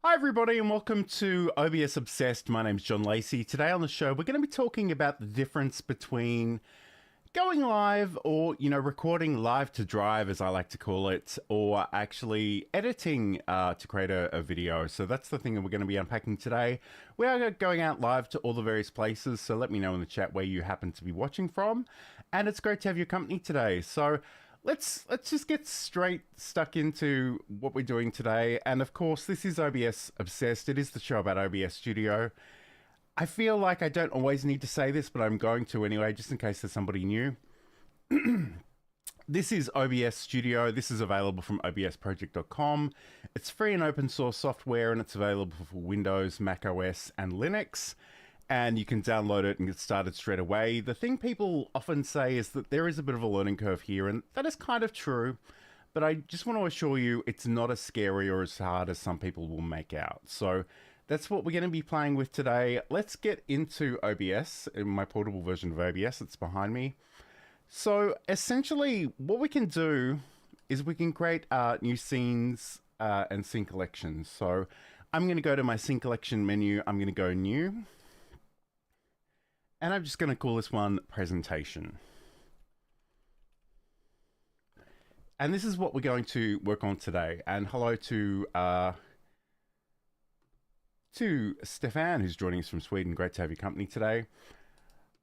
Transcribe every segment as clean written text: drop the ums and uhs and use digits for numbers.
Hi everybody and welcome to OBS Obsessed. My name's John Lacey. Today on the show we're going to be talking about the difference between going live or, recording live to drive as I like to call it, or actually editing to create a video. So that's the thing that we're going to be unpacking today. We are going out live to all the various places, so let me know in the chat where you happen to be watching from. And it's great to have your company today. So Let's just get stuck into what we're doing today. And of course, this is OBS Obsessed. It is the show about OBS Studio. I feel like I don't always need to say this, but I'm going to anyway, just in case there's somebody new. This is OBS Studio. This is available from obsproject.com. It's free and open source software, and it's available for Windows, Mac OS, and Linux. And you can download it and get started straight away. The thing people often say is that there is a bit of a learning curve here, and that is kind of true. But I just want to assure you it's not as scary or as hard as some people will make out. So that's what we're going to be playing with today. Let's get into OBS, in my portable version of OBS that's behind me. So essentially what we can do is we can create new scenes and scene collections. So I'm going to go to my scene collection menu. I'm going to go new. And I'm just going to call this one presentation. And this is what we're going to work on today. And hello to Stefan, who's joining us from Sweden. Great to have your company today.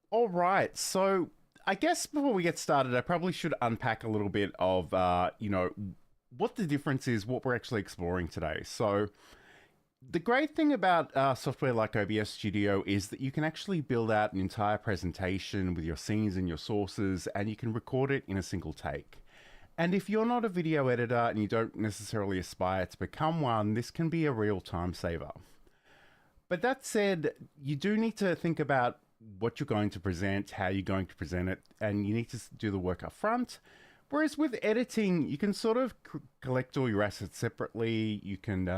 All right, so I guess before we get started, I probably should unpack a little bit of, what the difference is, what we're actually exploring today. So the great thing about software like OBS Studio is that you can actually build out an entire presentation with your scenes and your sources, and you can record it in a single take. And if you're not a video editor and you don't necessarily aspire to become one, this can be a real time saver. But that said, you do need to think about what you're going to present, how you're going to present it, and you need to do the work up front. Whereas with editing, you can sort of collect all your assets separately. You can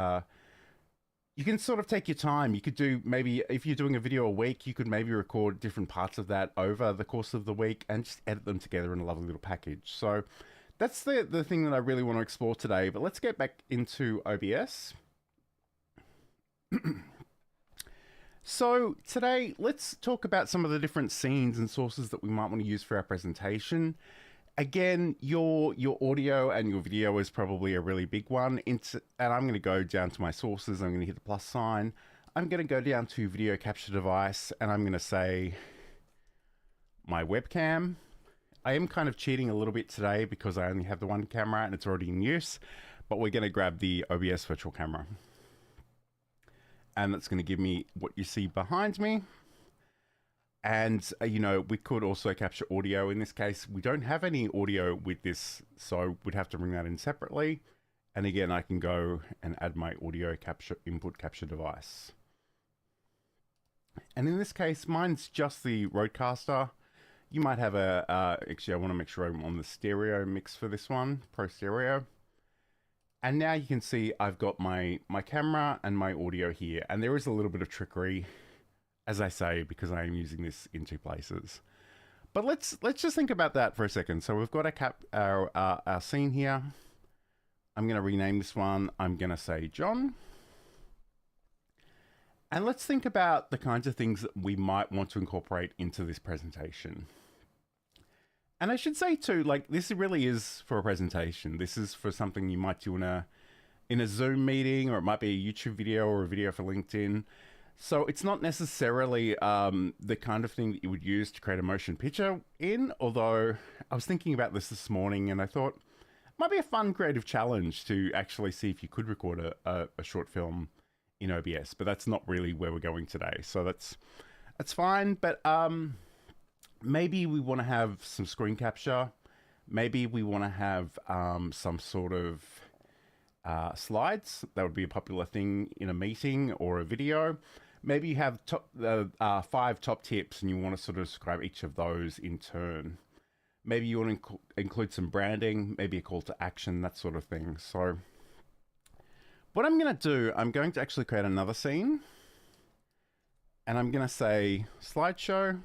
sort of take your time. You could do, maybe if you're doing a video a week, you could maybe record different parts of that over the course of the week and just edit them together in a lovely little package. So that's the thing that I really want to explore today. But let's get back into OBS. So today, let's talk about some of the different scenes and sources that we might want to use for our presentation. Again, your audio and your video is probably a really big one. And I'm going to go down to my sources. I'm going to hit the plus sign. I'm going to go down to video capture device, and I'm going to say my webcam. I am kind of cheating a little bit today because I only have the one camera and it's already in use, but we're going to grab the OBS virtual camera. And that's going to give me what you see behind me. And, we could also capture audio. In this case, we don't have any audio with this, so we'd have to bring that in separately. And again, I can go and add my audio input capture device. And in this case, mine's just the Rodecaster. You might have actually, I want to make sure I'm on the stereo mix for this one, Pro Stereo. And now you can see I've got my camera and my audio here. And there is a little bit of trickery, as I say, because I am using this in two places. But let's just think about that for a second. So we've got our scene here. I'm going to rename this one. I'm going to say John. And let's think about the kinds of things that we might want to incorporate into this presentation. And I should say too, like, this really is for a presentation. This is for something you might do in a Zoom meeting, or it might be a YouTube video or a video for LinkedIn. So it's not necessarily the kind of thing that you would use to create a motion picture in, although I was thinking about this morning and I thought it might be a fun creative challenge to actually see if you could record a short film in OBS, but that's not really where we're going today. So that's fine, but maybe we want to have some screen capture. Maybe we want to have some sort of slides. That would be a popular thing in a meeting or a video. Maybe you have 5 top tips and you want to sort of describe each of those in turn. Maybe you want to include some branding, maybe a call to action, that sort of thing. So what I'm going to do, I'm going to actually create another scene. And I'm going to say slideshow.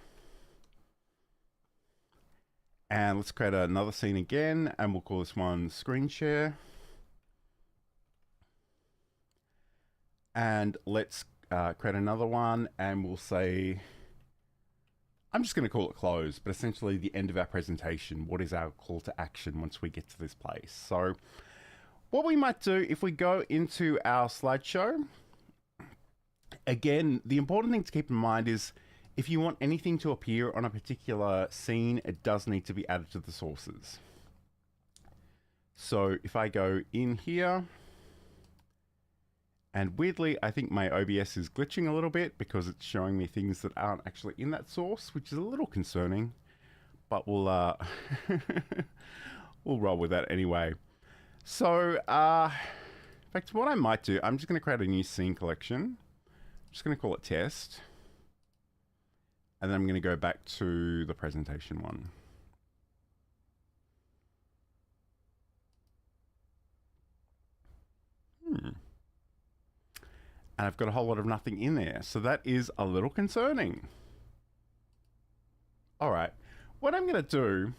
And let's create another scene again, and we'll call this one screen share. And let's create another one, and we'll say, I'm just going to call it close, but essentially the end of our presentation. What is our call to action once we get to this place? So what we might do if we go into our slideshow, again, the important thing to keep in mind is if you want anything to appear on a particular scene, it does need to be added to the sources. So if I go in here, and weirdly, I think my OBS is glitching a little bit because it's showing me things that aren't actually in that source, which is a little concerning, but we'll we'll roll with that anyway. So, in fact, what I might do, I'm just going to create a new scene collection. I'm just going to call it test. And then I'm going to go back to the presentation one. And I've got a whole lot of nothing in there. So that is a little concerning. All right, what I'm going to do,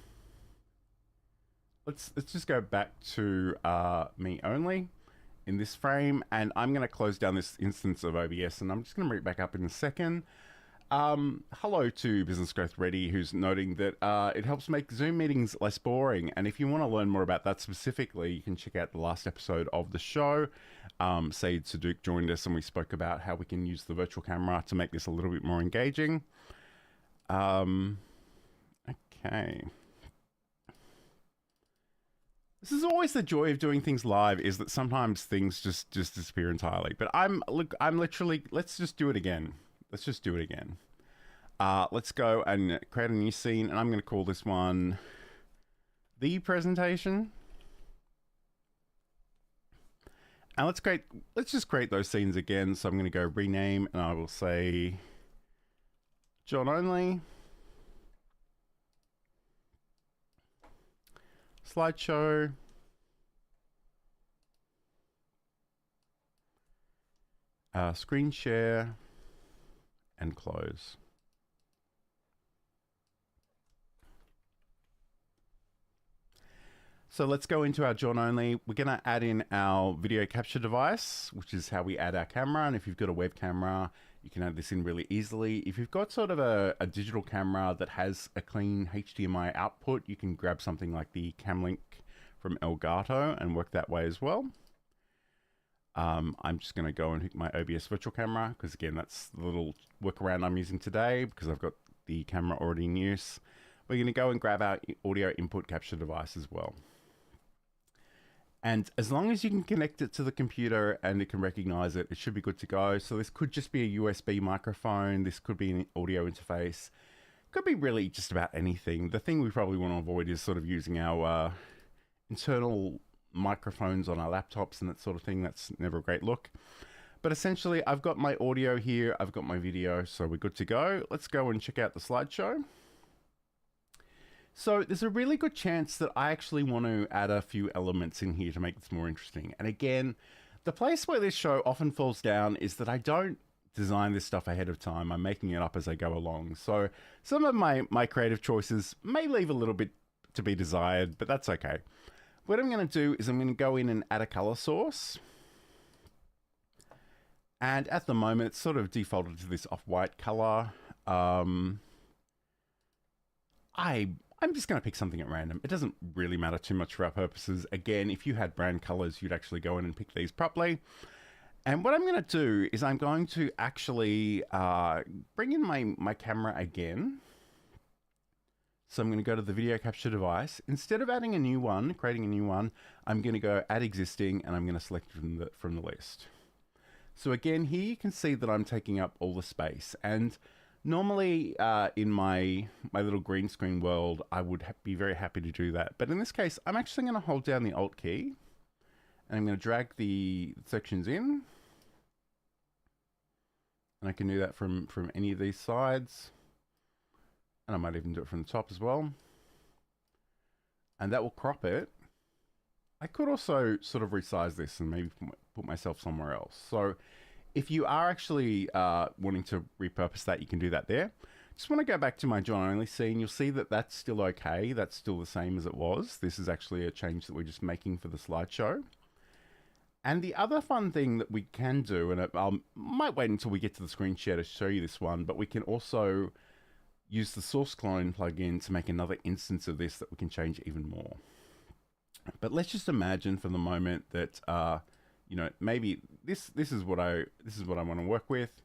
let's just go back to me only in this frame, and I'm going to close down this instance of OBS, and I'm just going to bring it back up in a second. Hello to Business Growth Ready, who's noting that it helps make Zoom meetings less boring. And if you want to learn more about that specifically, you can check out the last episode of the show. Saeed Sadouk joined us, and we spoke about how we can use the virtual camera to make this a little bit more engaging. Okay. This is always the joy of doing things live, is that sometimes things just disappear entirely. But I'm literally, let's just do it again. Let's just do it again. Let's go and create a new scene, and I'm going to call this one the presentation. And let's just create those scenes again. So I'm going to go rename, and I will say John only. Slideshow. Screen share. And close. So let's go into our John only. We're going to add in our video capture device, which is how we add our camera. And if you've got a web camera, you can add this in really easily. If you've got sort of a digital camera that has a clean HDMI output, you can grab something like the Camlink from Elgato and work that way as well. I'm just going to go and hook my OBS virtual camera, because again, that's the little workaround I'm using today because I've got the camera already in use. We're going to go and grab our audio input capture device as well. And as long as you can connect it to the computer and it can recognize it, it should be good to go. So this could just be a USB microphone. This could be an audio interface. Could be really just about anything. The thing we probably want to avoid is sort of using our internal microphones on our laptops and that sort of thing. That's never a great look. But essentially, I've got my audio here. I've got my video, so we're good to go. Let's go and check out the slideshow. So there's a really good chance that I actually want to add a few elements in here to make this more interesting. And again, the place where this show often falls down is that I don't design this stuff ahead of time. I'm making it up as I go along. So some of my creative choices may leave a little bit to be desired, but that's okay. What I'm going to do is I'm going to go in and add a color source. And at the moment, it's sort of defaulted to this off-white color. I'm just going to pick something at random. It doesn't really matter too much for our purposes. Again, if you had brand colors, you'd actually go in and pick these properly. And what I'm going to do is I'm going to actually bring in my camera again. So I'm going to go to the video capture device. Instead of adding a new one, creating a new one, I'm going to go add existing, and I'm going to select from the list. So again, here you can see that I'm taking up all the space. And normally in my little green screen world, I would be very happy to do that. But in this case, I'm actually going to hold down the Alt key, and I'm going to drag the sections in. And I can do that from any of these sides. And I might even do it from the top as well. And that will crop it. I could also sort of resize this and maybe put myself somewhere else. So if you are actually wanting to repurpose that, you can do that there. Just want to go back to my John only scene. You'll see that that's still okay. That's still the same as it was. This is actually a change that we're just making for the slideshow. And the other fun thing that we can do, and I might wait until we get to the screen share to show you this one, but we can also use the source clone plugin to make another instance of this that we can change even more. But let's just imagine for the moment that you know, maybe this is what I want to work with.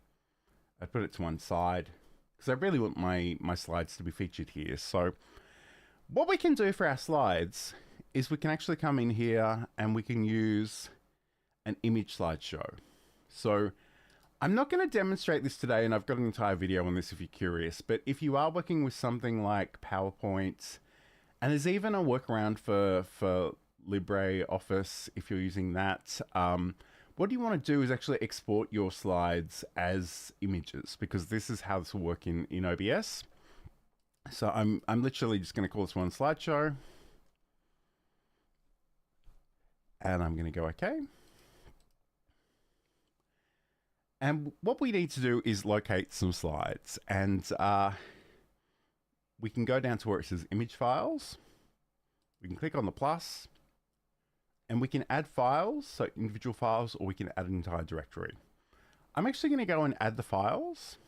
I put it to one side because I really want my slides to be featured here. So what we can do for our slides is we can actually come in here and we can use an image slideshow. So I'm not going to demonstrate this today, and I've got an entire video on this if you're curious, but if you are working with something like PowerPoint, and there's even a workaround for LibreOffice if you're using that, what you want to do is actually export your slides as images, because this is how this will work in OBS. So I'm literally just going to call this one slideshow, and I'm going to go OK. And what we need to do is locate some slides, and we can go down to where it says image files. We can click on the plus, and we can add files, so individual files, or we can add an entire directory. I'm actually going to go and add the files,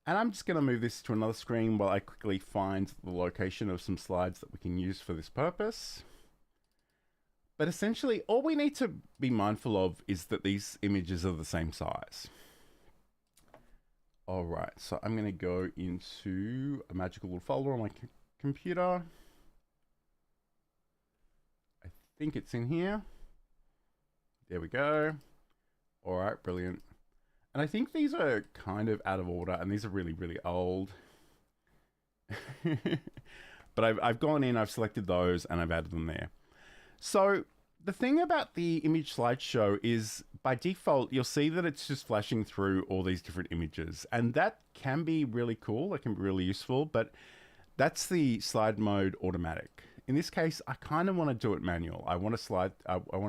and I'm just going to move this to another screen while I quickly find the location of some slides that we can use for this purpose. But essentially, all we need to be mindful of is that these images are the same size. All right, so I'm going to go into a magical little folder on my computer. I think it's in here. There we go. All right, brilliant. And I think these are kind of out of order, and these are really, really old. But I've gone in, I've selected those, and I've added them there. So the thing about the image slideshow is by default, you'll see that it's just flashing through all these different images, and that can be really cool. That can be really useful, but that's the slide mode automatic. In this case, I kind of want to do it manual. I want to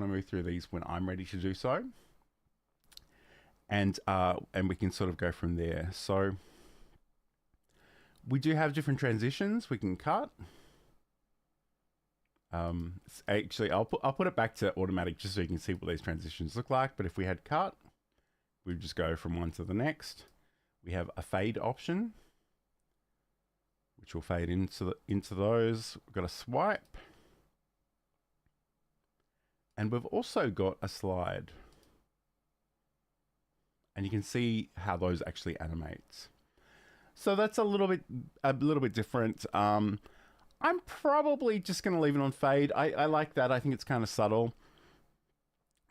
move through these when I'm ready to do so. And we can sort of go from there. So we do have different transitions we can cut. Actually, I'll put it back to automatic just so you can see what these transitions look like. But if we had cut, we'd just go from one to the next. We have a fade option, which will fade into those. We've got a swipe, and we've also got a slide. And you can see how those actually animate. So that's a little bit different. I'm probably just going to leave it on fade. I like that. I think it's kind of subtle.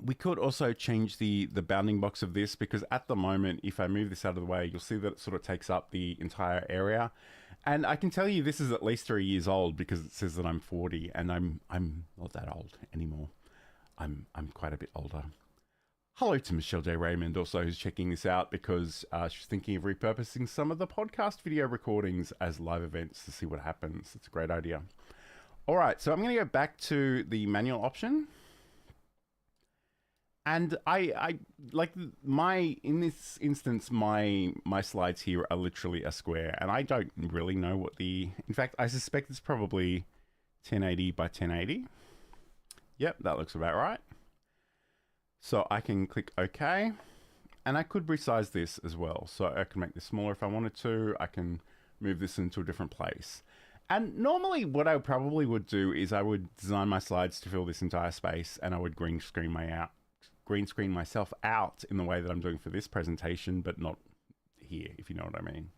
We could also change the bounding box of this, because at the moment, if I move this out of the way, you'll see that it sort of takes up the entire area. And I can tell you this is at least 3 years old, because it says that I'm 40, and I'm not that old anymore. I'm quite a bit older. Hello to Michelle J. Raymond, also, who's checking this out because she's thinking of repurposing some of the podcast video recordings as live events to see what happens. It's a great idea. All right, so I'm going to go back to the manual option. And I like in this instance, my slides here are literally a square, and I don't really know what in fact, I suspect it's probably 1080 by 1080. Yep, that looks about right. So I can click OK, and I could resize this as well. So I can make this smaller if I wanted to. I can move this into a different place. And normally what I probably would do is I would design my slides to fill this entire space, and I would green screen myself out in the way that I'm doing for this presentation, but not here, if you know what I mean.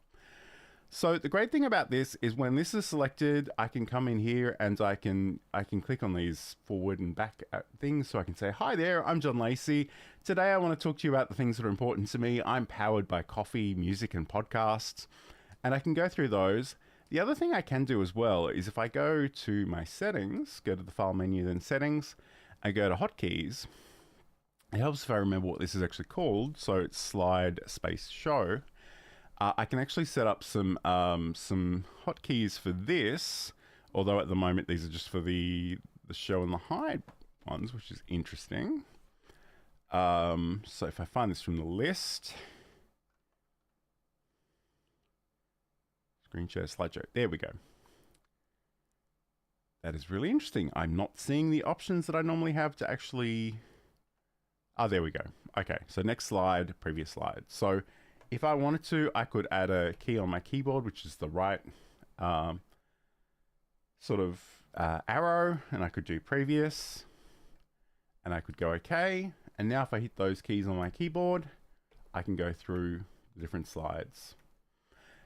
So the great thing about this is when this is selected, I can come in here and I can click on these forward and back things. So I can say, hi there, I'm John Lacey. Today I want to talk to you about the things that are important to me. I'm powered by coffee, music, and podcasts. And I can go through those. The other thing I can do as well is if I go to my settings, go to the file menu, then settings, I go to hotkeys. It helps if I remember what this is actually called. So it's slide space show. I can actually set up some hotkeys for this, although at the moment these are just for the show and the hide ones, which is interesting. So if I find this from the list, screen share slideshow, there we go. That is really interesting. I'm not seeing the options that I normally have to actually Oh, there we go. Okay, so next slide, previous slide. So if I wanted to, I could add a key on my keyboard, which is the right sort of arrow, and I could do previous, and I could go okay. And now if I hit those keys on my keyboard, I can go through the different slides.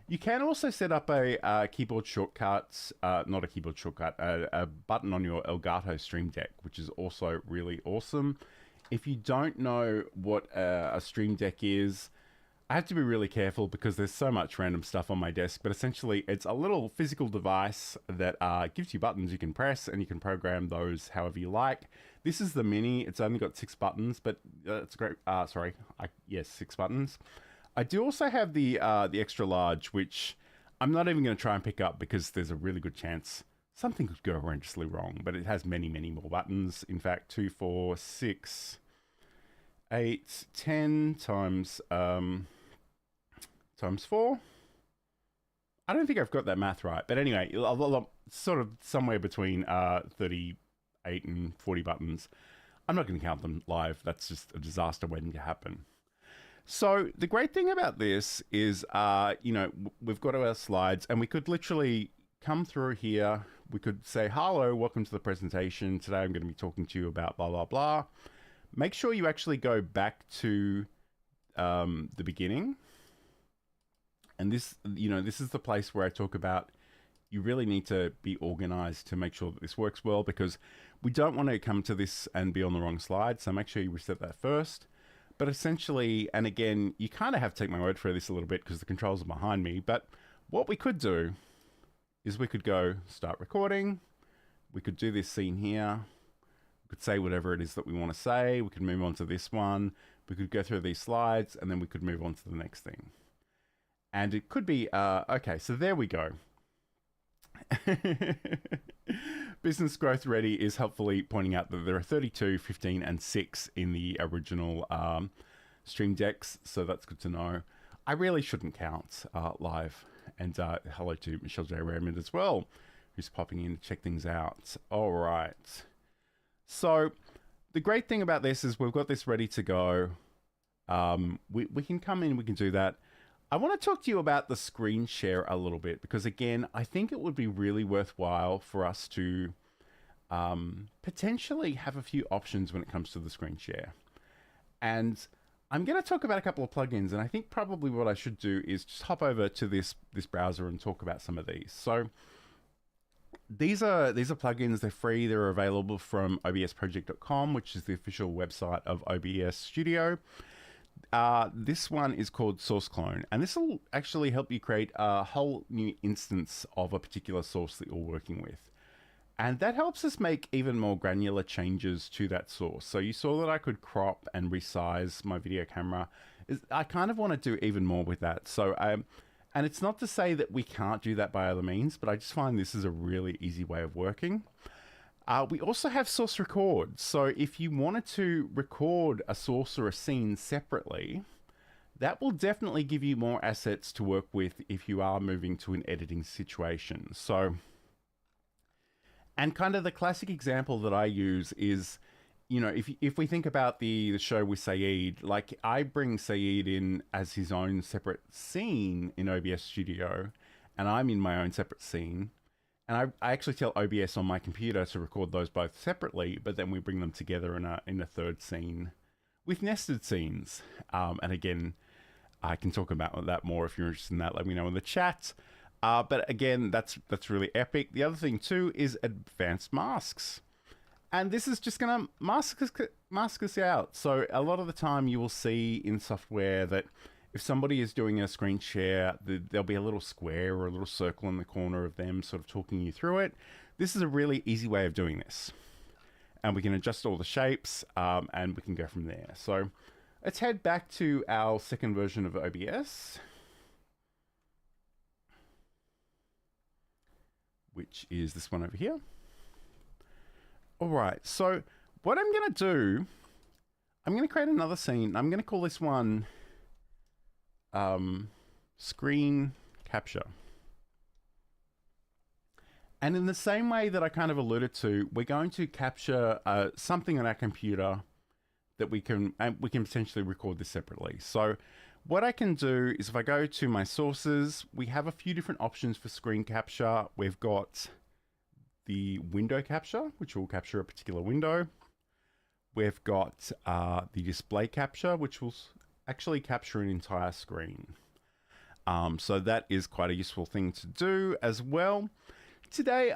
You can also set up a keyboard shortcuts, not a keyboard shortcut, a button on your Elgato Stream Deck, which is also really awesome. If you don't know what a Stream Deck is, I have to be really careful because there's so much random stuff on my desk, but essentially it's a little physical device that gives you buttons you can press, and you can program those however you like. This is the mini. It's only got 6 buttons, but it's great. Yes, 6 buttons. I do also have the extra large, which I'm not even going to try and pick up because there's a really good chance something could go horrendously wrong, but it has many, many more buttons. In fact, 2, 4, 6, 8, 10 times 4. I don't think I've got that math right, but anyway, sort of somewhere between 38 and 40 buttons. I'm not going to count them live. That's just a disaster waiting to happen. So the great thing about this is, you know, we've got our slides, and we could literally come through here. We could say, hello, welcome to the presentation. Today I'm going to be talking to you about blah, blah, blah. Make sure you actually go back to the beginning. And this, you know, this is the place where I talk about you really need to be organized to make sure that this works well, because we don't want to come to this and be on the wrong slide. So make sure you reset that first. But essentially, and again, you kind of have to take my word for this a little bit because the controls are behind me. But what we could do is we could go start recording. We could do this scene here. We could say whatever it is that we want to say. We could move on to this one. We could go through these slides, and then we could move on to the next thing. And it could be, okay, so there we go. Business Growth Ready is helpfully pointing out that there are 32, 15, and 6 in the original Stream Decks, so that's good to know. I really shouldn't count live. And hello to Michelle J. Raymond as well, who's popping in to check things out. All right. So the great thing about this is we've got this ready to go. We can come in, we can do that. I want to talk to you about the screen share a little bit, because again, I think it would be really worthwhile for us to potentially have a few options when it comes to the screen share. And I'm going to talk about a couple of plugins, and I think probably what I should do is just hop over to this browser and talk about some of these. So these are plugins. They're free. They're available from obsproject.com, which is the official website of OBS Studio. This one is called Source Clone, and this will actually help you create a whole new instance of a particular source that you're working with. And that helps us make even more granular changes to that source. So you saw that I could crop and resize my video camera. I kind of want to do even more with that. So, and it's not to say that we can't do that by other means, but I just find this is a really easy way of working. We also have source record. So if you wanted to record a source or a scene separately, that will definitely give you more assets to work with if you are moving to an editing situation. So, and kind of the classic example that I use is, you know, if we think about the show with Saeed, like I bring Saeed in as his own separate scene in OBS Studio, and I'm in my own separate scene. And I actually tell OBS on my computer to record those both separately, but then we bring them together in a third scene with nested scenes. And again, I can talk about that more if you're interested in that. Let me know in the chat. But again, that's really epic. The other thing too is advanced masks. And this is just going to mask us out. So a lot of the time you will see in software that if somebody is doing a screen share, there'll be a little square or a little circle in the corner of them sort of talking you through it. This is a really easy way of doing this. And we can adjust all the shapes and we can go from there. So let's head back to our second version of OBS, which is this one over here. All right, so what I'm going to do, I'm going to create another scene. I'm going to call this one screen capture. And in the same way that I kind of alluded to, we're going to capture something on our computer that we can potentially record this separately. So what I can do is if I go to my sources, we have a few different options for screen capture. We've got the window capture, which will capture a particular window. We've got the display capture, which will actually capture an entire screen. So that is quite a useful thing to do as well. Today,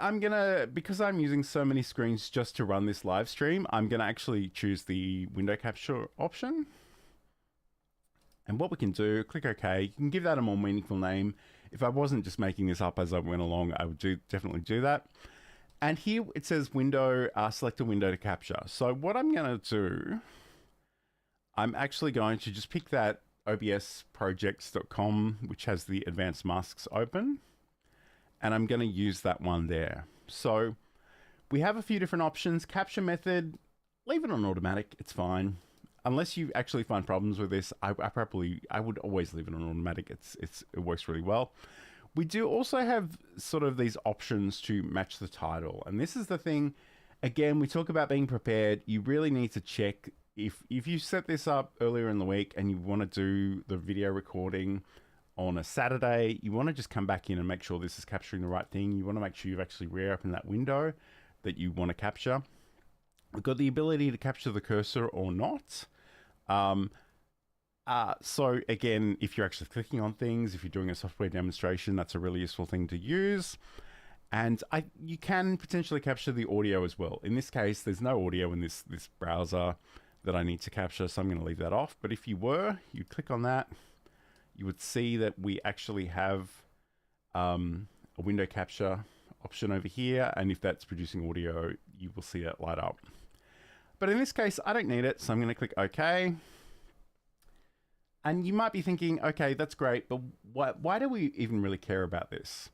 because I'm using so many screens just to run this live stream, I'm gonna actually choose the window capture option. And what we can do, click OK, you can give that a more meaningful name. If I wasn't just making this up as I went along, I would definitely do that. And here it says window, select a window to capture. So what I'm gonna do, I'm actually going to just pick that obsprojects.com, which has the advanced masks open. And I'm gonna use that one there. So we have a few different options. Capture method, leave it on automatic, it's fine. Unless you actually find problems with this, I would always leave it on automatic. It works really well. We do also have sort of these options to match the title. And this is the thing, again, we talk about being prepared. You really need to check if you set this up earlier in the week and you want to do the video recording on a Saturday, you want to just come back in and make sure this is capturing the right thing. You want to make sure you've actually reopened that window that you want to capture. We've got the ability to capture the cursor or not. So again, if you're actually clicking on things, if you're doing a software demonstration, that's a really useful thing to use. And you can potentially capture the audio as well. In this case, there's no audio in this browser that I need to capture, so I'm going to leave that off. But if you click on that, you would see that we actually have a window capture option over here. And if that's producing audio, you will see that light up. But in this case, I don't need it, so I'm going to click OK. And you might be thinking, okay, that's great, but why do we even really care about this?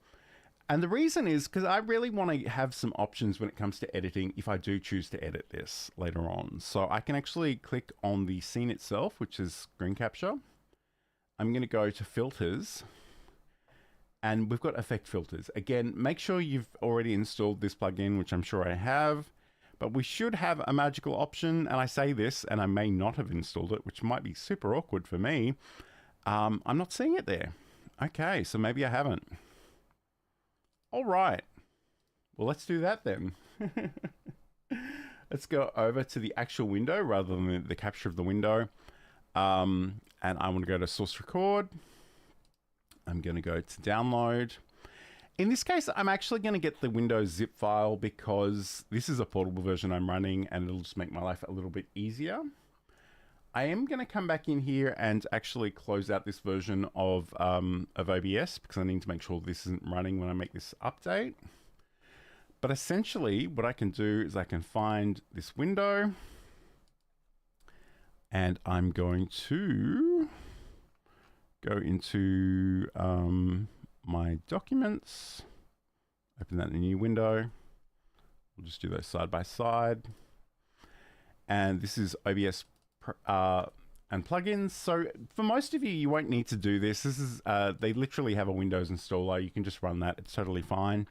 And the reason is because I really want to have some options when it comes to editing if I do choose to edit this later on. So I can actually click on the scene itself, which is screen capture. I'm going to go to filters, and we've got effect filters. Again, make sure you've already installed this plugin, which I'm sure I have. But we should have a magical option, and I say this, and I may not have installed it, which might be super awkward for me. I'm not seeing it there. Okay, so maybe I haven't. All right. Well, let's do that then. Let's go over to the actual window rather than the capture of the window. And I want to go to source record. I'm going to go to download. In this case, I'm actually going to get the Windows zip file because this is a portable version I'm running and it'll just make my life a little bit easier. I am going to come back in here and actually close out this version of OBS because I need to make sure this isn't running when I make this update. But essentially, what I can do is I can find this window and I'm going to go into my documents, open that in a new window. We'll just do those side by side. And this is OBS and plugins. So for most of you, you won't need to do this. This is they literally have a Windows installer. You can just run that. It's totally fine.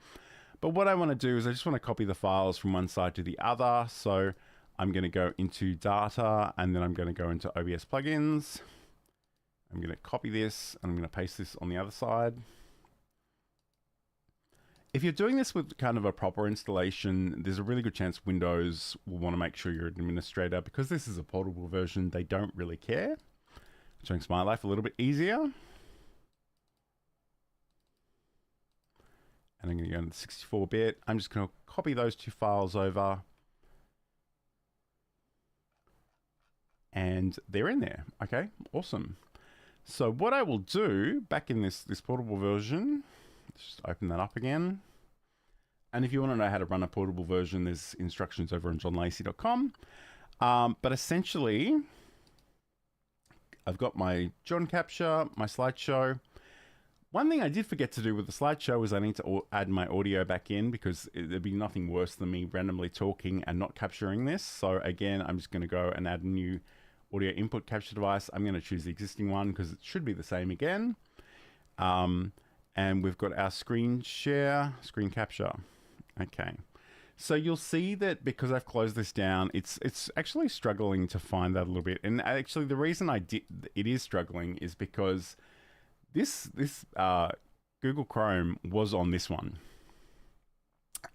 But what I want to do is I just want to copy the files from one side to the other. So I'm going to go into data and then I'm going to go into OBS plugins. I'm going to copy this and I'm going to paste this on the other side. If you're doing this with kind of a proper installation, there's a really good chance Windows will want to make sure you're an administrator. Because this is a portable version, they don't really care. Which makes my life a little bit easier. And I'm going to go into 64-bit. I'm just going to copy those two files over. And they're in there. Okay, awesome. So what I will do back in this portable version, let's just open that up again. And if you want to know how to run a portable version, there's instructions over on johnlacey.com. But essentially, I've got my John capture, my slideshow. One thing I did forget to do with the slideshow is I need to add my audio back in because there'd be nothing worse than me randomly talking and not capturing this. So again, I'm just going to go and add a new audio input capture device. I'm going to choose the existing one because it should be the same again. And we've got our screen share, screen capture. Okay. So you'll see that because I've closed this down, it's actually struggling to find that a little bit. And actually, the reason it is struggling is because this Google Chrome was on this one.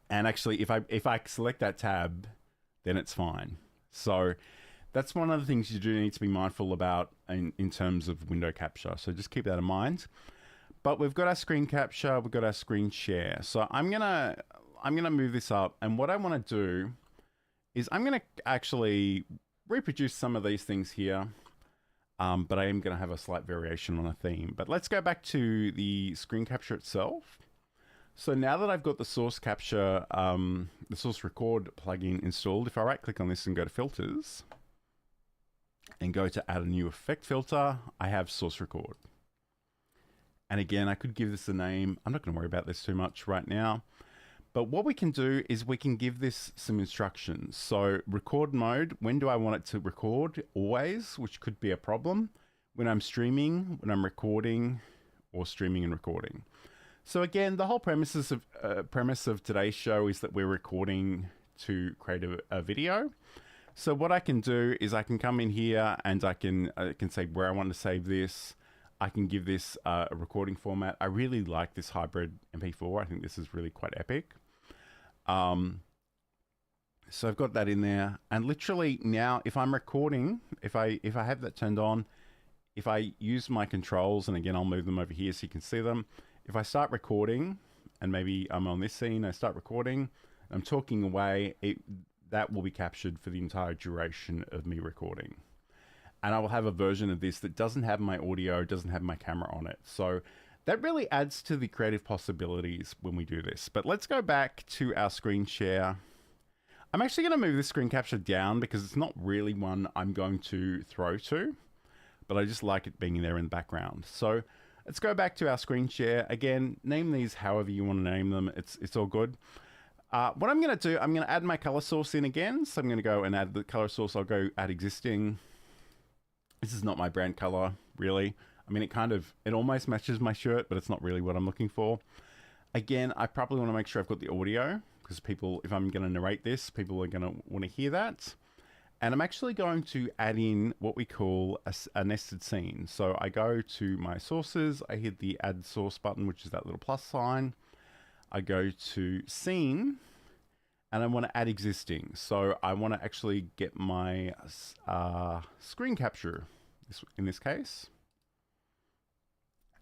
And actually, if I select that tab, then it's fine. So that's one of the things you do need to be mindful about in terms of window capture. So just keep that in mind. But we've got our screen capture, we've got our screen share. So I'm gonna move this up, and what I want to do is I'm gonna actually reproduce some of these things here, but I am gonna have a slight variation on a theme. But let's go back to the screen capture itself. So now that I've got the source capture, the source record plugin installed, if I right click on this and go to filters and go to add a new effect filter, I have source record. And again, I could give this a name. I'm not going to worry about this too much right now. But what we can do is we can give this some instructions. So record mode, when do I want it to record? Always, which could be a problem. When I'm streaming, when I'm recording, or streaming and recording. So again, the whole premise of today's show is that we're recording to create a video. So what I can do is I can come in here and I can say where I want to save this. I can give this a recording format. I really like this hybrid MP4. I think this is really quite epic. So I've got that in there, and literally now, if I'm recording, if I have that turned on, if I use my controls, and again I'll move them over here so you can see them. If I start recording, and maybe I'm on this scene, I start recording, I'm talking away, that will be captured for the entire duration of me recording. And I will have a version of this that doesn't have my audio, doesn't have my camera on it. So that really adds to the creative possibilities when we do this. But let's go back to our screen share. I'm actually going to move this screen capture down because it's not really one I'm going to throw to, but I just like it being there in the background. So let's go back to our screen share. Again, name these however you want to name them. It's all good. What I'm going to do, I'm going to add my color source in again. So I'm going to go and add the color source. I'll go add existing. This is not my brand color, really. I mean, it almost matches my shirt, but it's not really what I'm looking for. Again, I probably want to make sure I've got the audio, because people, if I'm going to narrate this, people are going to want to hear that. And I'm actually going to add in what we call a nested scene. So I go to my sources, I hit the add source button, which is that little plus sign. I go to scene, and I want to add existing. So I want to actually get my screen capture in this case.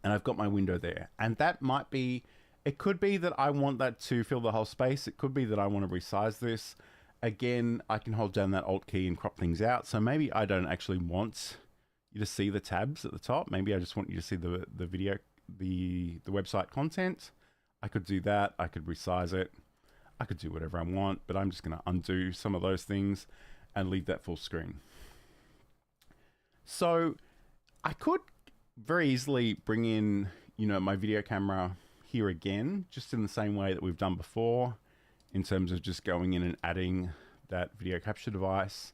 And I've got my window there. And that might be, it could be that I want that to fill the whole space. It could be that I want to resize this. Again, I can hold down that Alt key and crop things out. So maybe I don't actually want you to see the tabs at the top. Maybe I just want you to see the video, the website content. I could do that. I could resize it. I could do whatever I want, but I'm just going to undo some of those things and leave that full screen. So I could very easily bring in, my video camera here again, just in the same way that we've done before, in terms of just going in and adding that video capture device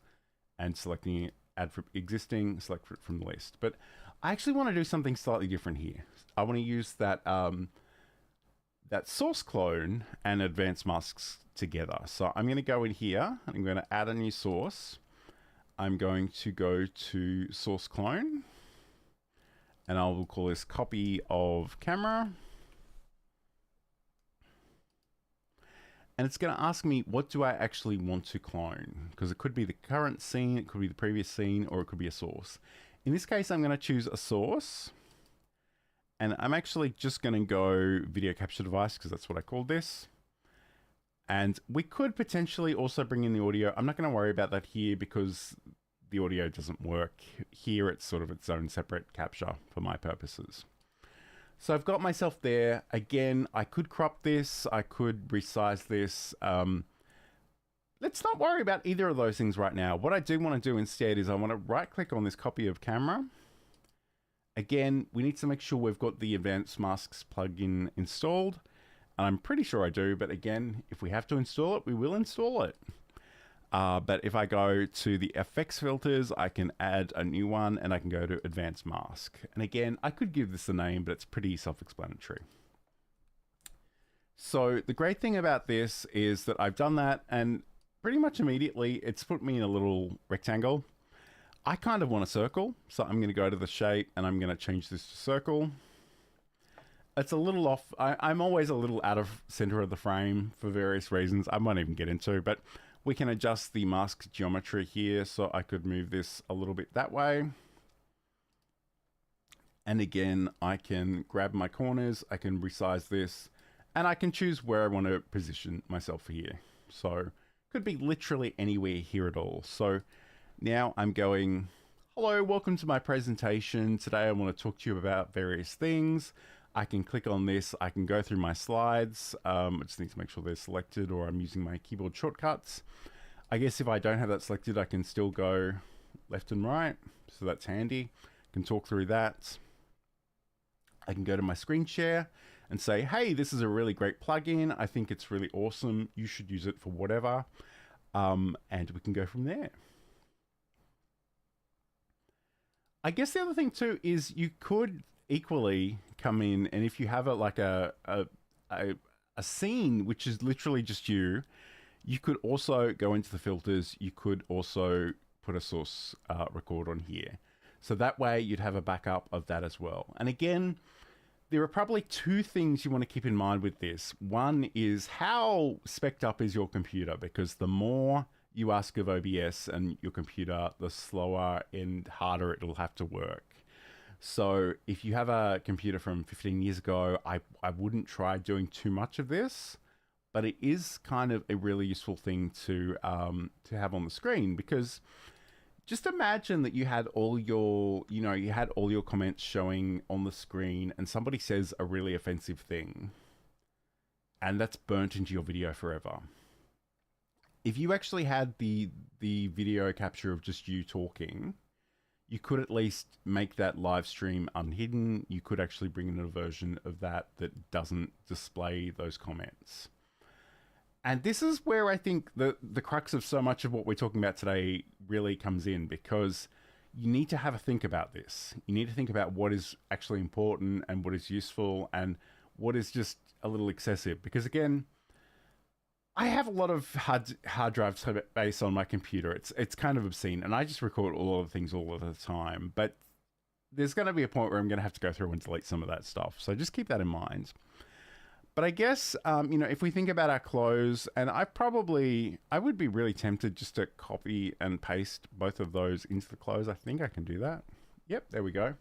and selecting it, add from existing, select it from the list. But I actually want to do something slightly different here. I want to use that that source clone and advanced masks together. So I'm going to go in here and I'm going to add a new source. I'm going to go to source clone, and I will call this copy of camera. And it's going to ask me, what do I actually want to clone? Because it could be the current scene, it could be the previous scene, or it could be a source. In this case, I'm going to choose a source. And I'm actually just going to go video capture device, because that's what I called this. And we could potentially also bring in the audio. I'm not going to worry about that here because the audio doesn't work. Here it's sort of its own separate capture for my purposes. So I've got myself there. Again, I could crop this. I could resize this. Let's not worry about either of those things right now. What I do want to do instead is I want to right click on this copy of camera. Again, we need to make sure we've got the advanced masks plugin installed. And I'm pretty sure I do, but again, if we have to install it, we will install it. But if I go to the FX filters, I can add a new one and I can go to advanced mask. And again, I could give this a name, but it's pretty self-explanatory. So the great thing about this is that I've done that, and pretty much immediately it's put me in a little rectangle. I kind of want a circle, so I'm going to go to the shape and I'm going to change this to circle. It's a little off. I'm always a little out of center of the frame for various reasons I won't even get into, but we can adjust the mask geometry here, so I could move this a little bit that way. And again, I can grab my corners, I can resize this, and I can choose where I want to position myself here. So could be literally anywhere here at all. So now I'm going, hello, welcome to my presentation. Today I want to talk to you about various things. I can click on this, I can go through my slides. I just need to make sure they're selected, or I'm using my keyboard shortcuts. I guess if I don't have that selected, I can still go left and right. So that's handy. I can talk through that. I can go to my screen share and say, hey, this is a really great plugin. I think it's really awesome. You should use it for whatever. And we can go from there. I guess the other thing too is you could equally come in, and if you have a scene which is literally just you could also go into the filters. You could also put a source record on here. So that way you'd have a backup of that as well. And again, there are probably two things you want to keep in mind with this. One is how spec'd up is your computer, because the more you ask of OBS and your computer, the slower and harder it'll have to work. So if you have a computer from 15 years ago, I wouldn't try doing too much of this, but it is kind of a really useful thing to have on the screen, because just imagine that you had all your, you had all your comments showing on the screen, and somebody says a really offensive thing, and that's burnt into your video forever. If you actually had the video capture of just you talking, you could at least make that live stream unhidden. You could actually bring in a version of that doesn't display those comments. And this is where I think the crux of so much of what we're talking about today really comes in, because you need to have a think about this. You need to think about what is actually important and what is useful and what is just a little excessive. Because again, I have a lot of hard drive space on my computer. It's kind of obscene, and I just record all of the things all of the time. But there's going to be a point where I'm going to have to go through and delete some of that stuff. So just keep that in mind. But I guess, if we think about our close, and I would be really tempted just to copy and paste both of those into the close. I think I can do that. Yep, there we go.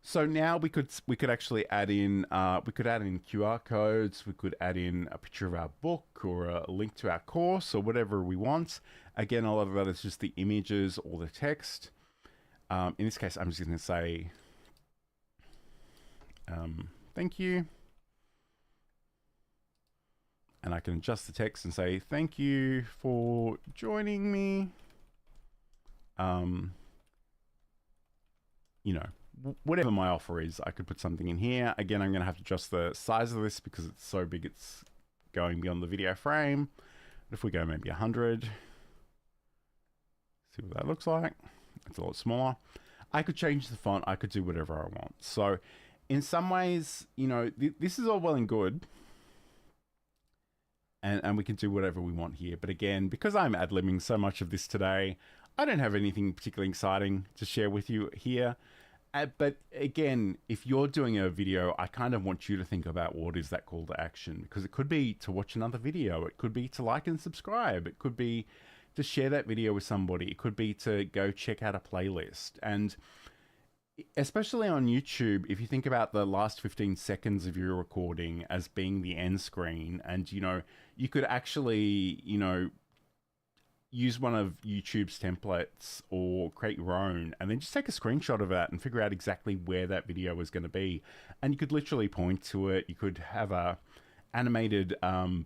So now we could actually add in, QR codes. We could add in a picture of our book or a link to our course or whatever we want. Again, a lot of that is just the images or the text. In this case, I'm just going to say, thank you. And I can adjust the text and say, thank you for joining me. Whatever my offer is, I could put something in here. Again, I'm going to have to adjust the size of this because it's so big it's going beyond the video frame. But if we go maybe 100, see what that looks like. It's a lot smaller. I could change the font. I could do whatever I want. So in some ways, this is all well and good. And we can do whatever we want here. But again, because I'm ad-libbing so much of this today, I don't have anything particularly exciting to share with you here. But again, if you're doing a video, I kind of want you to think about what is that call to action, because it could be to watch another video. It could be to like and subscribe. It could be to share that video with somebody. It could be to go check out a playlist. And especially on YouTube, if you think about the last 15 seconds of your recording as being the end screen, and you could actually use one of YouTube's templates or create your own, and then just take a screenshot of that and figure out exactly where that video is going to be. And you could literally point to it. You could have a animated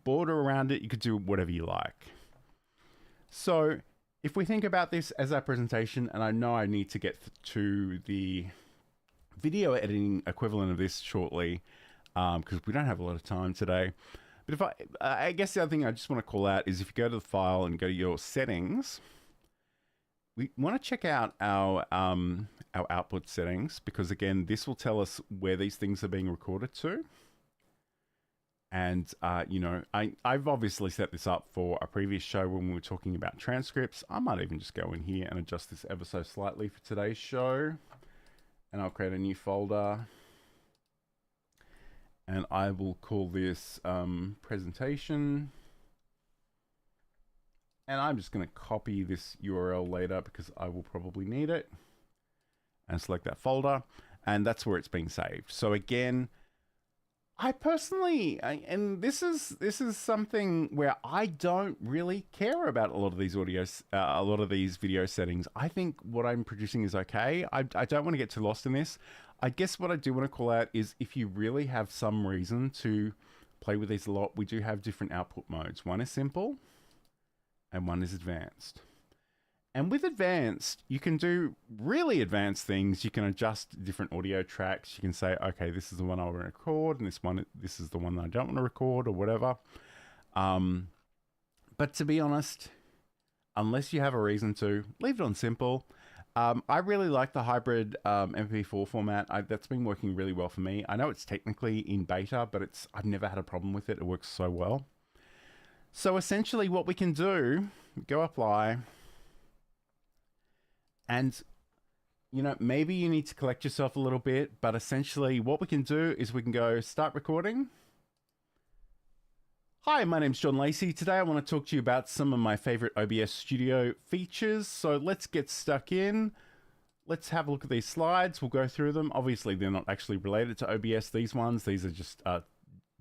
border around it. You could do whatever you like. So if we think about this as our presentation, and I know I need to get to the video editing equivalent of this shortly, because we don't have a lot of time today. But if I guess the other thing I just want to call out is if you go to the file and go to your settings, we want to check out our output settings, because again, this will tell us where these things are being recorded to. And, you know, I've obviously set this up for a previous show when we were talking about transcripts. I might even just go in here and adjust this ever so slightly for today's show. And I'll create a new folder. And I will call this presentation. And I'm just going to copy this URL later because I will probably need it. And select that folder. And that's where it's being saved. So again, I personally, and this is something where I don't really care about a lot of these a lot of these video settings. I think what I'm producing is okay. I don't want to get too lost in this. I guess what I do want to call out is if you really have some reason to play with these a lot, we do have different output modes. One is simple and one is advanced. And with advanced, you can do really advanced things. You can adjust different audio tracks. You can say, okay, this is the one I want to record, and this is the one that I don't want to record, or whatever. But to be honest, unless you have a reason to, leave it on simple. I really like the hybrid MP4 format. That's been working really well for me. I know it's technically in beta, but I've never had a problem with it. It works so well. So essentially what we can do, go apply. And, you know, maybe you need to collect yourself a little bit, but essentially what we can do is we can go start recording. Hi, my name's John Lacey. Today I want to talk to you about some of my favorite OBS Studio features. So let's get stuck in. Let's have a look at these slides. We'll go through them. Obviously, they're not actually related to OBS, these ones. These are just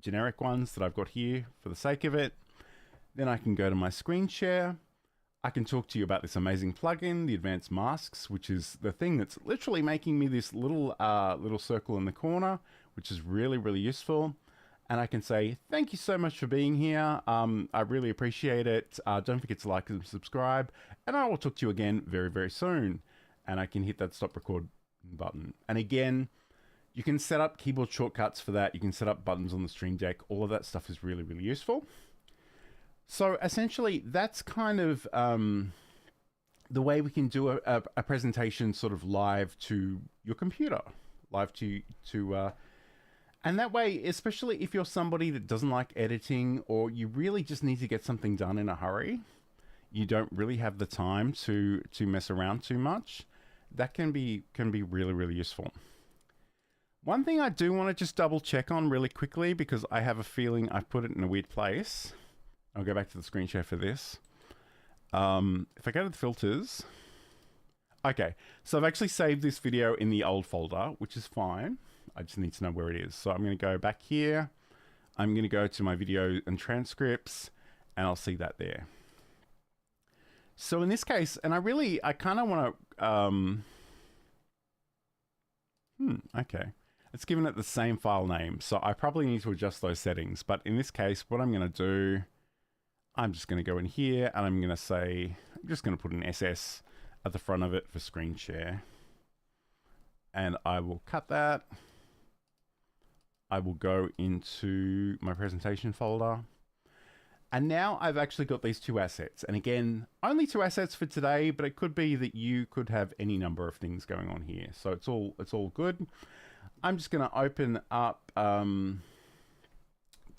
generic ones that I've got here for the sake of it. Then I can go to my screen share. I can talk to you about this amazing plugin, the Advanced Masks, which is the thing that's literally making me this little circle in the corner, which is really, really useful. And I can say, thank you so much for being here. I really appreciate it. Don't forget to like and subscribe. And I will talk to you again very, very soon. And I can hit that stop record button. And again, you can set up keyboard shortcuts for that. You can set up buttons on the Stream Deck. All of that stuff is really, really useful. So essentially, that's kind of the way we can do a presentation sort of live to your computer, live to and that way, especially if you're somebody that doesn't like editing or you really just need to get something done in a hurry, you don't really have the time to mess around too much, that can be really, really useful. One thing I do want to just double check on really quickly, because I have a feeling I've put it in a weird place. I'll go back to the screen share for this. If I go to the filters. Okay, so I've actually saved this video in the old folder, which is fine. I just need to know where it is. So I'm going to go back here. I'm going to go to my video and transcripts, and I'll see that there. So in this case, and I kind of want to, okay. It's given it the same file name. So I probably need to adjust those settings. But in this case, what I'm going to do, I'm just going to go in here and I'm going to say, I'm just going to put an SS at the front of it for screen share. And I will cut that. I will go into my presentation folder. And now I've actually got these two assets. And again, only two assets for today, but it could be that you could have any number of things going on here. So it's all good. I'm just going to open up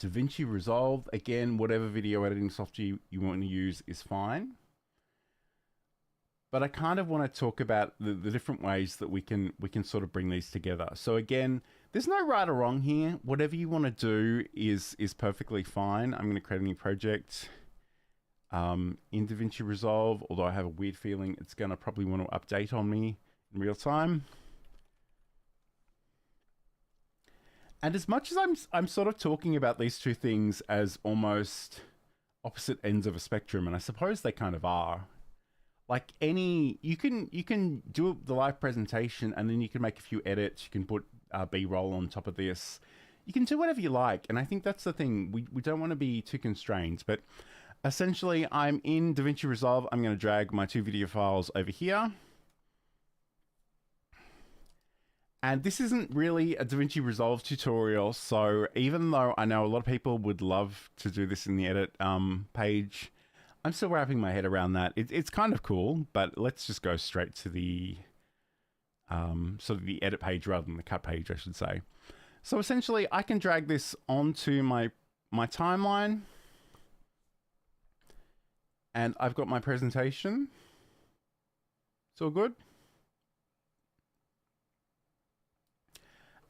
DaVinci Resolve. Again, whatever video editing software you want to use is fine. But I kind of want to talk about the different ways that we can sort of bring these together. So again, there's no right or wrong here. Whatever you want to do is perfectly fine. I'm going to create a new project in DaVinci Resolve, although I have a weird feeling it's going to probably want to update on me in real time. And as much as I'm sort of talking about these two things as almost opposite ends of a spectrum, and I suppose they kind of are. Like you can do the live presentation and then you can make a few edits. You can put B-roll on top of this. You can do whatever you like. And I think that's the thing. We don't want to be too constrained, but essentially I'm in DaVinci Resolve. I'm going to drag my two video files over here. And this isn't really a DaVinci Resolve tutorial. So even though I know a lot of people would love to do this in the edit page, I'm still wrapping my head around that. It's kind of cool, but let's just go straight to the sort of the edit page rather than the cut page, I should say. So essentially, I can drag this onto my my timeline, and I've got my presentation. It's all good.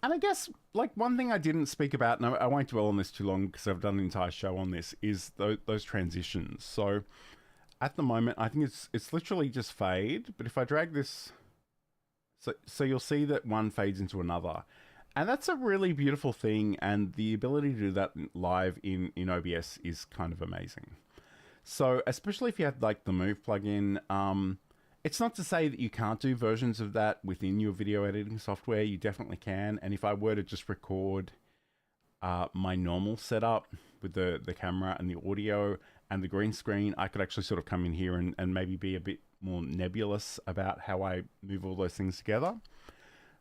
And I guess, like, one thing I didn't speak about, and I won't dwell on this too long because I've done an entire show on this, is those transitions. So at the moment, I think it's literally just fade. But if I drag this, so you'll see that one fades into another. And that's a really beautiful thing. And the ability to do that live in OBS is kind of amazing. So especially if you have like the Move plugin, it's not to say that you can't do versions of that within your video editing software. You definitely can. And if I were to just record my normal setup with the camera and the audio and the green screen, I could actually sort of come in here and maybe be a bit more nebulous about how I move all those things together.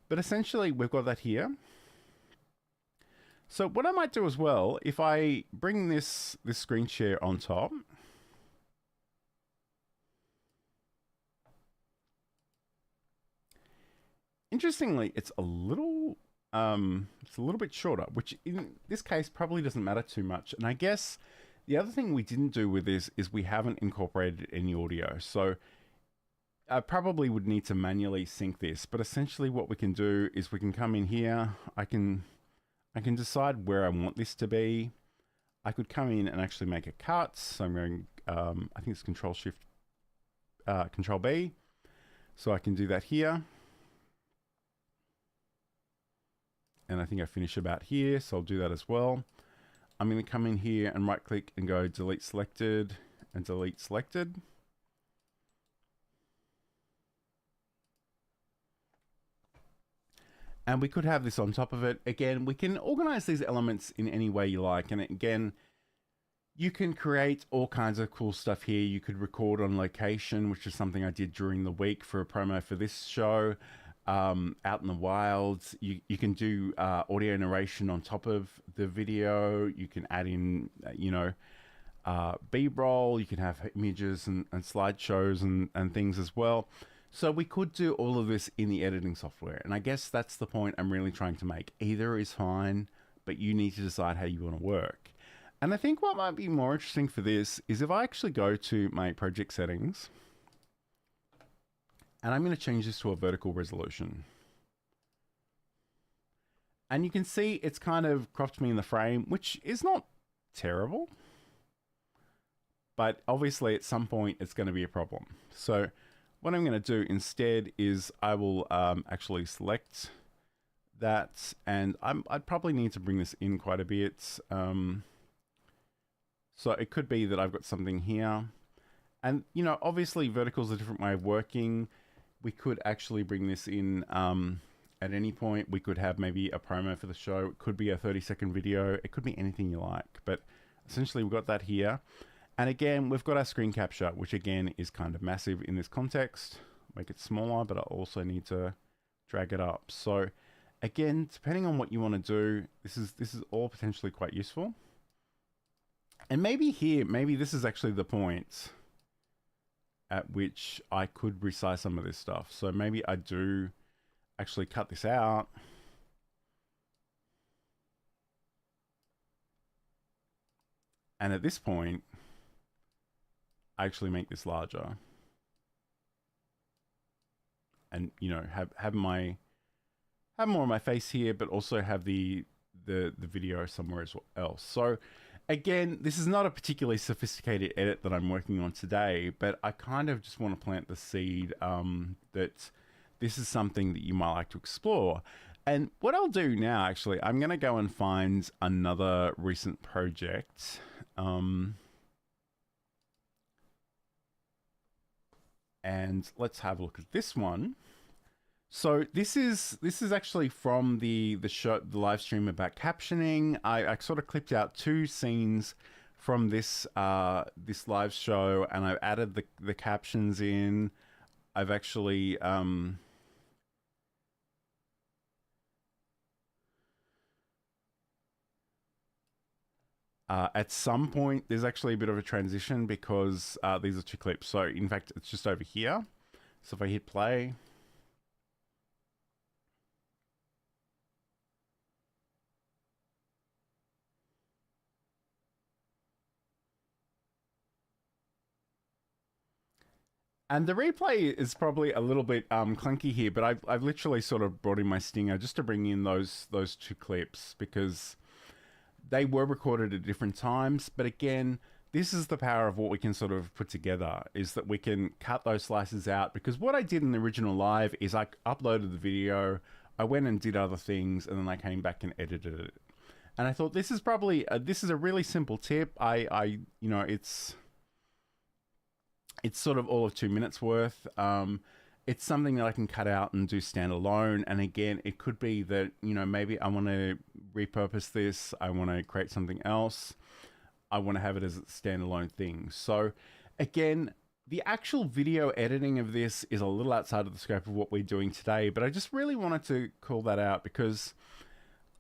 But essentially, we've got that here. So what I might do as well, if I bring this screen share on top, interestingly, it's a little bit shorter, which in this case probably doesn't matter too much. And I guess the other thing we didn't do with this is we haven't incorporated any audio. So I probably would need to manually sync this, but essentially what we can do is we can come in here. I can decide where I want this to be. I could come in and actually make a cut. So I'm going, I think it's Control B. So I can do that here. And I think I finish about here, so I'll do that as well. I'm going to come in here and right click and go delete selected and delete selected. And we could have this on top of it. Again, we can organize these elements in any way you like. And again, you can create all kinds of cool stuff here. You could record on location, which is something I did during the week for a promo for this show. Out in the wilds, you can do audio narration on top of the video. You can add in, B-roll. You can have images and slideshows and things as well. So we could do all of this in the editing software. And I guess that's the point I'm really trying to make. Either is fine, but you need to decide how you want to work. And I think what might be more interesting for this is if I actually go to my project settings, and I'm going to change this to a vertical resolution. And you can see it's kind of cropped me in the frame, which is not terrible. But obviously at some point it's going to be a problem. So what I'm going to do instead is I will actually select that, and I'd probably need to bring this in quite a bit. So it could be that I've got something here. And, obviously vertical is a different way of working. We could actually bring this in at any point. We could have maybe a promo for the show. It could be a 30-second video. It could be anything you like. But essentially we've got that here. And again, we've got our screen capture, which again is kind of massive in this context. Make it smaller, but I also need to drag it up. So again, depending on what you want to do, this is all potentially quite useful. And maybe this is actually the point at which I could resize some of this stuff. So maybe I do actually cut this out. And at this point, I actually make this larger. And, have more of my face here, but also have the video somewhere else. So again, this is not a particularly sophisticated edit that I'm working on today, but I kind of just want to plant the seed that this is something that you might like to explore. And what I'll do now, actually, I'm going to go and find another recent project. And let's have a look at this one. So this is actually from the live stream about captioning. I sort of clipped out 2 scenes from this this live show, and I've added the captions in. I've actually at some point there's actually a bit of a transition because these are 2 clips. So in fact, it's just over here. So if I hit play. And the replay is probably a little bit clunky here, but I've literally sort of brought in my stinger just to bring in those two clips because they were recorded at different times. But again, this is the power of what we can sort of put together, is that we can cut those slices out. Because what I did in the original live is I uploaded the video, I went and did other things, and then I came back and edited it. And I thought this is probably this is a really simple tip. I you know, it's sort of all of 2 minutes worth. It's something that I can cut out and do standalone. And again, it could be that, you know, maybe I want to repurpose this. I want to create something else. I want to have it as a standalone thing. So again, the actual video editing of this is a little outside of the scope of what we're doing today, but I just really wanted to call that out because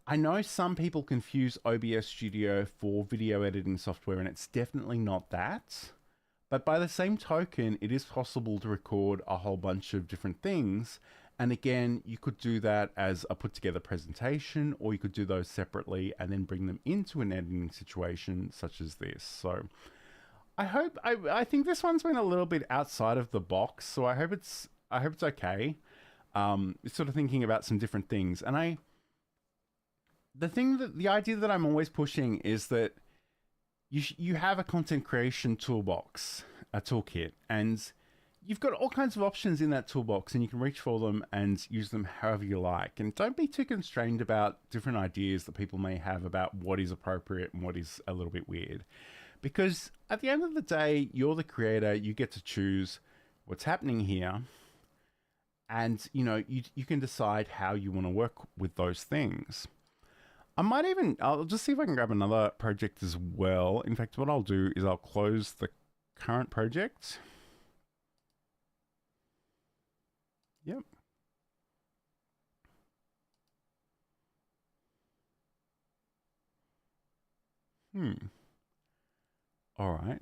I know some people confuse OBS Studio for video editing software, and it's definitely not that. But by the same token, it is possible to record a whole bunch of different things. And again, you could do that as a put together presentation, or you could do those separately and then bring them into an editing situation such as this. So I think this one's been a little bit outside of the box. So I hope it's okay. It's sort of thinking about some different things. And the idea that I'm always pushing is that you have a content creation toolbox, a toolkit, and you've got all kinds of options in that toolbox, and you can reach for them and use them however you like. And don't be too constrained about different ideas that people may have about what is appropriate and what is a little bit weird. Because at the end of the day, you're the creator, you get to choose what's happening here. And, you know, you can decide how you want to work with those things. I'll just see if I can grab another project as well. In fact, what I'll do is I'll close the current project. Yep. All right.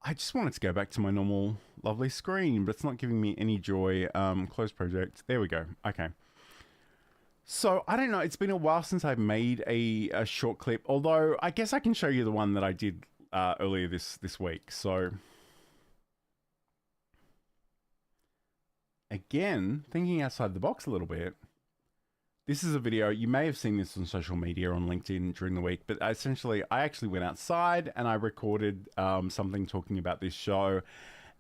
I just wanted to go back to my normal lovely screen, but it's not giving me any joy. Close project. There we go. Okay. So I don't know. It's been a while since I've made a short clip, although I guess I can show you the one that I did earlier this week. So again, thinking outside the box a little bit. This is a video, you may have seen this on social media, on LinkedIn during the week, but essentially I actually went outside and I recorded something talking about this show.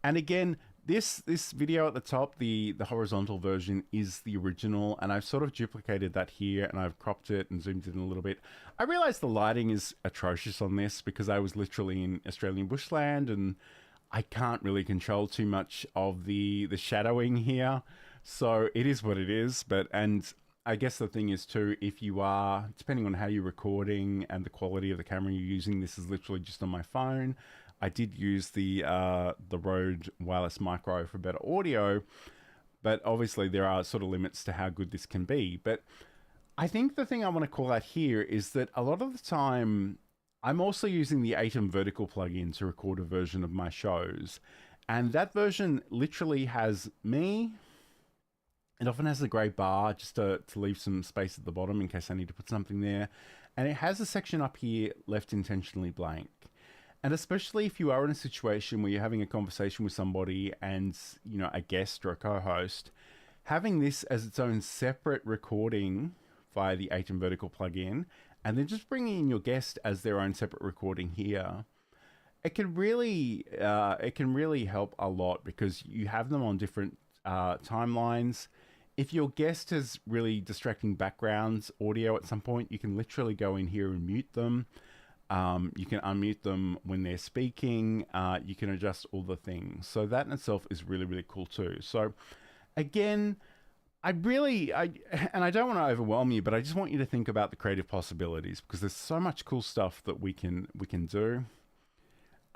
And again, this video at the top, the horizontal version is the original, and I've sort of duplicated that here and I've cropped it and zoomed in a little bit. I realized the lighting is atrocious on this because I was literally in Australian bushland and I can't really control too much of the shadowing here. So it is what it is, and I guess the thing is too, if you are, depending on how you're recording and the quality of the camera you're using, this is literally just on my phone. I did use the Rode wireless micro for better audio, but obviously there are sort of limits to how good this can be. But I think the thing I want to call out here is that a lot of the time, I'm also using the Atom Vertical plugin to record a version of my shows. And that version literally has me. It often has a grey bar just to leave some space at the bottom in case I need to put something there. And it has a section up here left intentionally blank. And especially if you are in a situation where you're having a conversation with somebody and, you know, a guest or a co-host, having this as its own separate recording via the Atom Vertical plugin, and then just bringing in your guest as their own separate recording here, it can really help a lot because you have them on different timelines. If your guest has really distracting background audio at some point, you can literally go in here and mute them. You can unmute them when they're speaking. You can adjust all the things. So that in itself is really, really cool too. So again, I don't want to overwhelm you, but I just want you to think about the creative possibilities because there's so much cool stuff that we can do.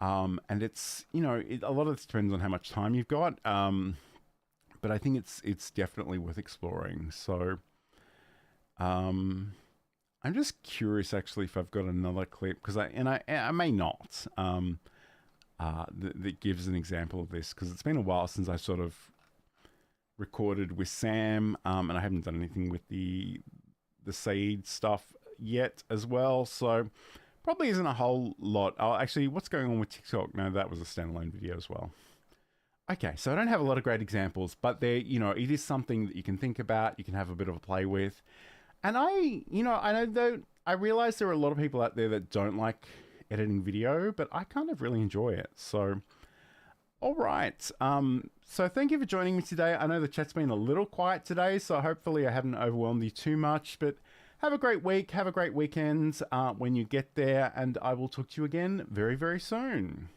And it's, you know, a lot of this depends on how much time you've got. But I think it's definitely worth exploring. So I'm just curious actually if I've got another clip because I may not that gives an example of this because it's been a while since I sort of recorded with Sam and I haven't done anything with the seed stuff yet as well. So Probably isn't a whole lot. Oh, actually, what's going on with TikTok? No, that was a standalone video as well. Okay, so I don't have a lot of great examples, but there, it is something that you can think about, you can have a bit of a play with. And I know though, I realize there are a lot of people out there that don't like editing video, but I kind of really enjoy it. So, all right. So thank you for joining me today. I know the chat's been a little quiet today, so hopefully I haven't overwhelmed you too much, but have a great week, have a great weekend when you get there, and I will talk to you again very, very soon.